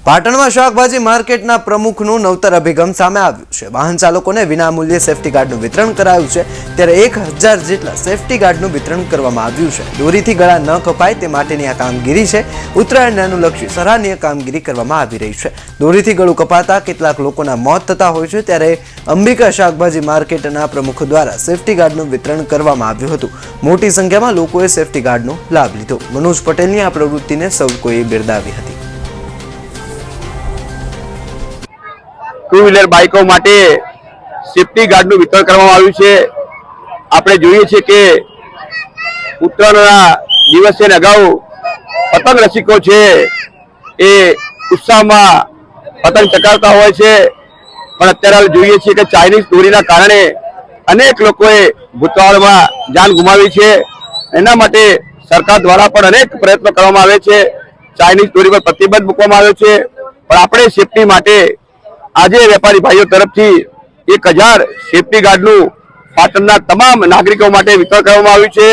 પાટણમાં શાકભાજી માર્કેટના પ્રમુખનું નવતર અભિગમ સામે આવ્યું છે। વાહન ચાલકોને વિનામૂલ્યે સેફ્ટી ગાર્ડનું વિતરણ કરાયું છે, ત્યારે 1000 જેટલા સેફ્ટી ગાર્ડનું વિતરણ કરવામાં આવ્યું છે। દોરીથી ગળા ન કપાય તે માટેની આ કામગીરી છે। ઉત્તરાયણને અનુલક્ષી સરાહનીય કામગીરી કરવામાં આવી રહી છે। દોરીથી ગળું કપાતા કેટલાક લોકોના મોત થતા હોય છે, ત્યારે અંબિકા શાકભાજી માર્કેટના પ્રમુખ દ્વારા સેફ્ટી ગાર્ડનું વિતરણ કરવામાં આવ્યું હતું। મોટી સંખ્યામાં લોકોએ સેફ્ટી ગાર્ડનો લાભ લીધો। મનોજ પટેલની આ પ્રવૃત્તિને સૌ કોઈએ બિરદાવી હતી। टू व्हीलर बाइको माटे सेफ्टी गार्डનું વિતરણ કરવામાં આવ્યું છે। આપણે જોઈએ છે કે ઉત્તરાયણના દિવસે અગાઉ પતંગ રસિકો છે એ ઉત્સાહમાં પતંગ ચગાવતા હોય છે, પણ અત્યારે જોઈએ છે કે ચાઇનીઝ દોરીના કારણે અનેક લોકોએ ભૂતકાળમાં જાન ગુમાવી છે। એના માટે સરકાર દ્વારા પણ અનેક પ્રયત્નો કરવામાં આવે છે। ચાઇનીઝ દોરી પર પ્રતિબંધ મૂકવામાં આવ્યો છે, પણ આપણે સેફટી માટે આજે વેપારી ભાઈઓ તરફથી 1000 સેફ્ટી ગાર્ડનું પાટણના તમામ નાગરિકો માટે વિતરણ કરવામાં આવ્યું છે।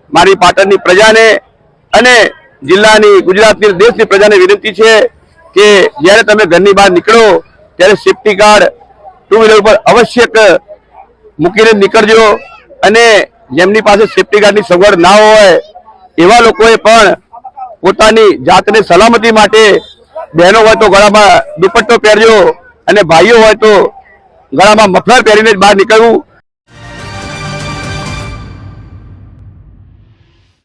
મારી પાટણની પ્રજાને અને જિલ્લાની ગુજરાતની દેશની પ્રજાને વિનંતી છે કે જ્યારે તમે ઘરની બહાર નીકળો ત્યારે સેફ્ટી ગાર્ડ ટુ વ્હીલર ઉપર આવશ્યક મૂકીને નીકળજો, અને જેમની પાસે સેફ્ટી ગાર્ડની સગવડ ના હોય એવા લોકોએ પણ પોતાની જાતને સલામતી માટે બહેનો હોય તો ગળામાં દુપટ્ટો પહેરજો અને ભાઈઓ હોય તો ગળામાં મફલર પહેરીને બહાર નીકળવું।